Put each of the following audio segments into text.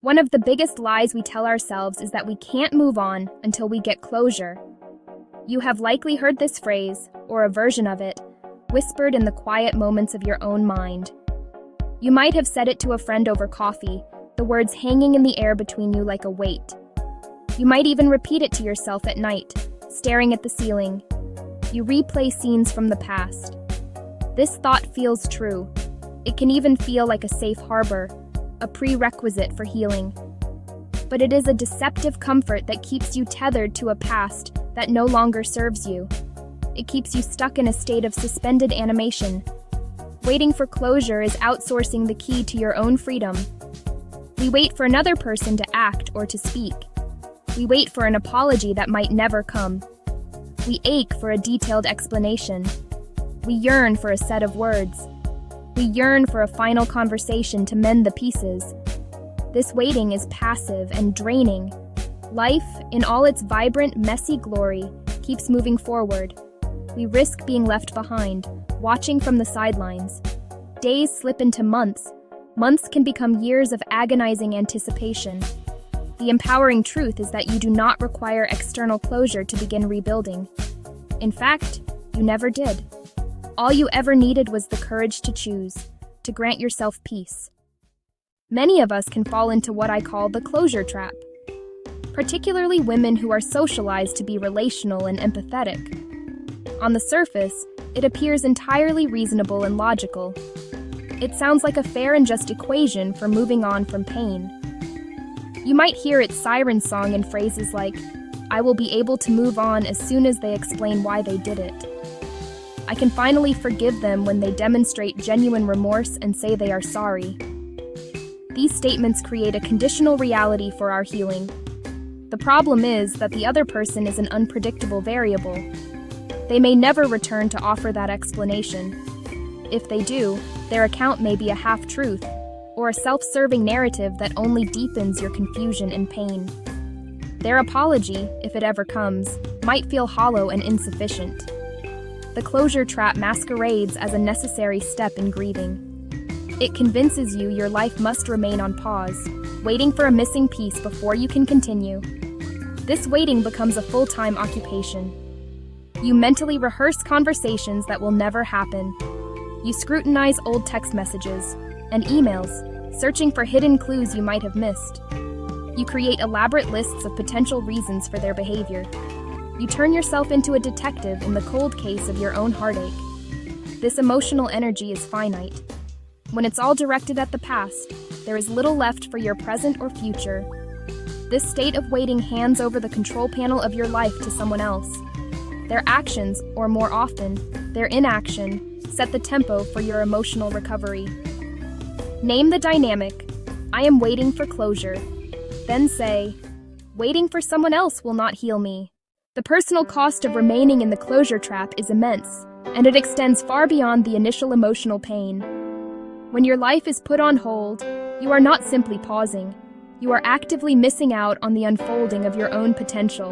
One of the biggest lies we tell ourselves is that we can't move on until we get closure. You have likely heard this phrase, or a version of it, whispered in the quiet moments of your own mind. You might have said it to a friend over coffee, the words hanging in the air between you like a weight. You might even repeat it to yourself at night, staring at the ceiling. You replay scenes from the past. This thought feels true. It can even feel like a safe harbor, a prerequisite for healing. But it is a deceptive comfort that keeps you tethered to a past that no longer serves you. It keeps you stuck in a state of suspended animation. Waiting for closure is outsourcing the key to your own freedom. We wait for another person to act or to speak. We wait for an apology that might never come. We ache for a detailed explanation. We yearn for a set of words. We yearn for a final conversation to mend the pieces. This waiting is passive and draining. Life, in all its vibrant, messy glory, keeps moving forward. We risk being left behind, watching from the sidelines. Days slip into months. Months can become years of agonizing anticipation. The empowering truth is that you do not require external closure to begin rebuilding. In fact, you never did. All you ever needed was the courage to choose, to grant yourself peace. Many of us can fall into what I call the closure trap, particularly women who are socialized to be relational and empathetic. On the surface, it appears entirely reasonable and logical. It sounds like a fair and just equation for moving on from pain. You might hear its siren song in phrases like, "I will be able to move on as soon as they explain why they did it. I can finally forgive them when they demonstrate genuine remorse and say they are sorry." These statements create a conditional reality for our healing. The problem is that the other person is an unpredictable variable. They may never return to offer that explanation. If they do, their account may be a half-truth, or a self-serving narrative that only deepens your confusion and pain. Their apology, if it ever comes, might feel hollow and insufficient. The closure trap masquerades as a necessary step in grieving. It convinces you your life must remain on pause, waiting for a missing piece before you can continue. This waiting becomes a full-time occupation. You mentally rehearse conversations that will never happen. You scrutinize old text messages and emails, searching for hidden clues you might have missed. You create elaborate lists of potential reasons for their behavior. You turn yourself into a detective in the cold case of your own heartache. This emotional energy is finite. When it's all directed at the past, there is little left for your present or future. This state of waiting hands over the control panel of your life to someone else. Their actions, or more often, their inaction, set the tempo for your emotional recovery. Name the dynamic. I am waiting for closure. Then say, waiting for someone else will not heal me. The personal cost of remaining in the closure trap is immense, and it extends far beyond the initial emotional pain. When your life is put on hold, you are not simply pausing. You are actively missing out on the unfolding of your own potential.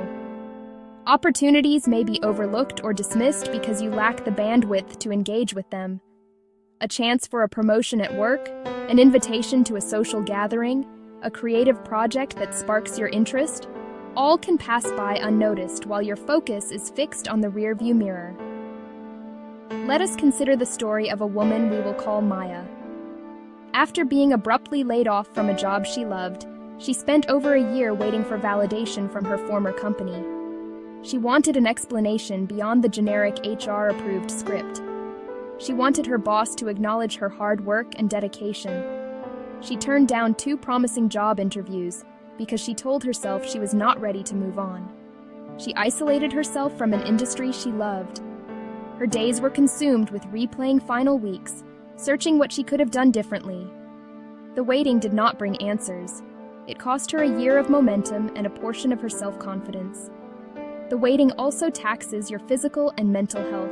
Opportunities may be overlooked or dismissed because you lack the bandwidth to engage with them. A chance for a promotion at work, an invitation to a social gathering, a creative project that sparks your interest, all can pass by unnoticed while your focus is fixed on the rearview mirror. Let us consider the story of a woman we will call Maya. After being abruptly laid off from a job she loved, she spent over a year waiting for validation from her former company. She wanted an explanation beyond the generic HR-approved script. She wanted her boss to acknowledge her hard work and dedication. She turned down 2 promising job interviews because she told herself she was not ready to move on. She isolated herself from an industry she loved. Her days were consumed with replaying final weeks, searching what she could have done differently. The waiting did not bring answers. It cost her a year of momentum and a portion of her self-confidence. The waiting also taxes your physical and mental health.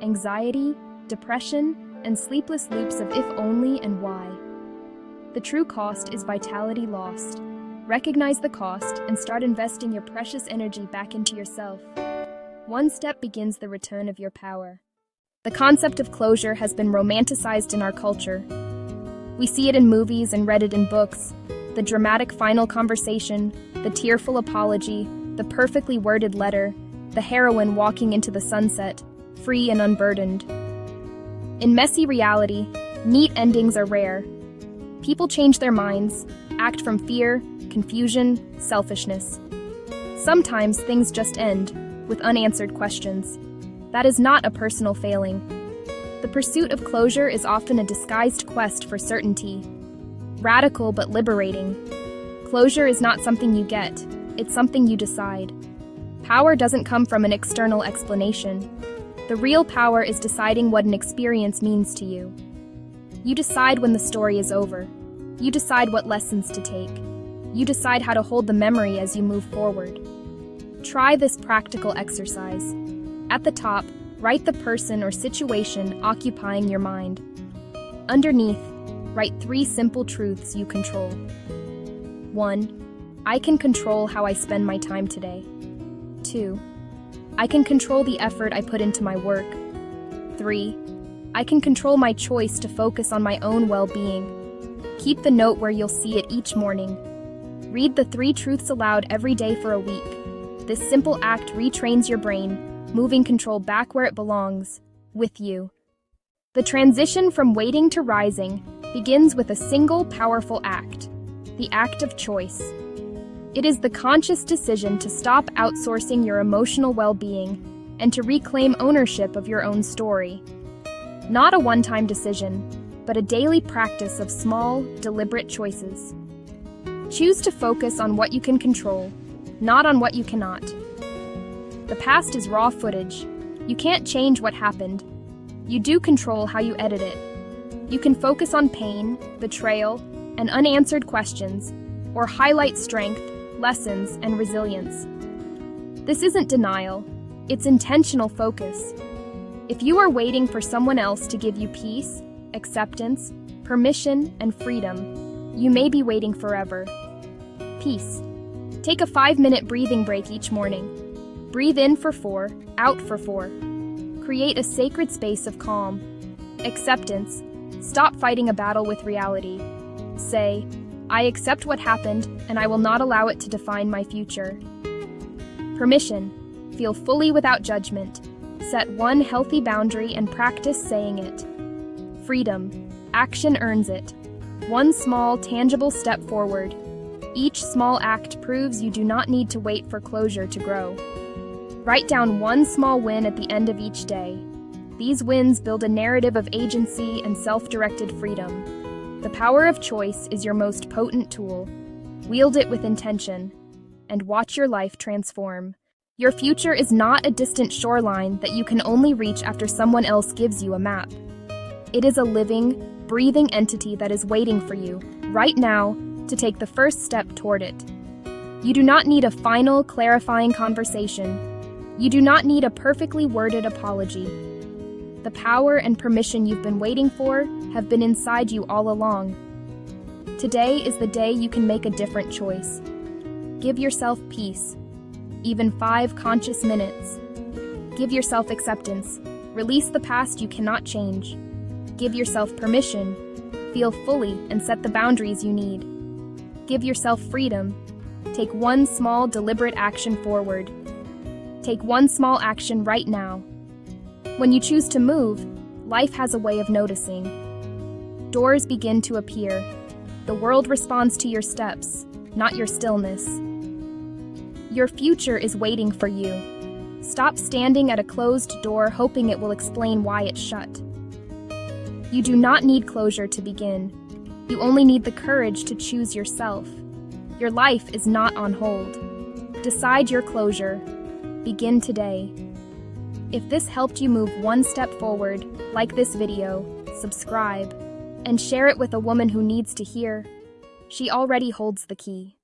Anxiety, depression, and sleepless loops of if only and why. The true cost is vitality lost. Recognize the cost and start investing your precious energy back into yourself. One step begins the return of your power. The concept of closure has been romanticized in our culture. We see it in movies and read it in books, The dramatic final conversation, the tearful apology, the perfectly worded letter, the heroine walking into the sunset, free and unburdened. In messy reality, neat endings are rare. People change their minds, act from fear, confusion, selfishness. Sometimes things just end, with unanswered questions. That is not a personal failing. The pursuit of closure is often a disguised quest for certainty. Radical but liberating. Closure is not something you get, it's something you decide. Power doesn't come from an external explanation. The real power is deciding what an experience means to you. You decide when the story is over. You decide what lessons to take. You decide how to hold the memory as you move forward. Try this practical exercise. At the top, write the person or situation occupying your mind. Underneath, write 3 simple truths you control. 1. I can control how I spend my time today. 2. I can control the effort I put into my work. 3. I can control my choice to focus on my own well-being. Keep the note where you'll see it each morning. Read the 3 truths aloud every day for a week. This simple act retrains your brain, moving control back where it belongs, with you. The transition from waiting to rising begins with a single powerful act, the act of choice. It is the conscious decision to stop outsourcing your emotional well-being and to reclaim ownership of your own story. Not a one-time decision, but a daily practice of small, deliberate choices. Choose to focus on what you can control, not on what you cannot. The past is raw footage. You can't change what happened. You do control how you edit it. You can focus on pain, betrayal, and unanswered questions, or highlight strength, lessons, and resilience. This isn't denial, it's intentional focus. If you are waiting for someone else to give you peace, acceptance, permission, and freedom, you may be waiting forever. Peace. Take a 5-minute breathing break each morning. Breathe in for 4, out for 4. Create a sacred space of calm. Acceptance. Stop fighting a battle with reality. Say, I accept what happened, and I will not allow it to define my future. Permission. Feel fully without judgment. Set one healthy boundary and practice saying it. Freedom. Action earns it. One small, tangible step forward. Each small act proves you do not need to wait for closure to grow. Write down one small win at the end of each day. These wins build a narrative of agency and self-directed freedom. The power of choice is your most potent tool. Wield it with intention, and watch your life transform. Your future is not a distant shoreline that you can only reach after someone else gives you a map. It is a living, breathing entity that is waiting for you, right now, to take the first step toward it. You do not need a final, clarifying conversation. You do not need a perfectly worded apology. The power and permission you've been waiting for have been inside you all along. Today is the day you can make a different choice. Give yourself peace, even 5 conscious minutes. Give yourself acceptance. Release the past you cannot change. Give yourself permission. Feel fully and set the boundaries you need. Give yourself freedom. Take one small, deliberate action forward. Take one small action right now. When you choose to move, life has a way of noticing. Doors begin to appear. The world responds to your steps, not your stillness. Your future is waiting for you. Stop standing at a closed door hoping it will explain why it's shut. You do not need closure to begin. You only need the courage to choose yourself. Your life is not on hold. Decide your closure. Begin today. If this helped you move one step forward, like this video, subscribe, and share it with a woman who needs to hear. She already holds the key.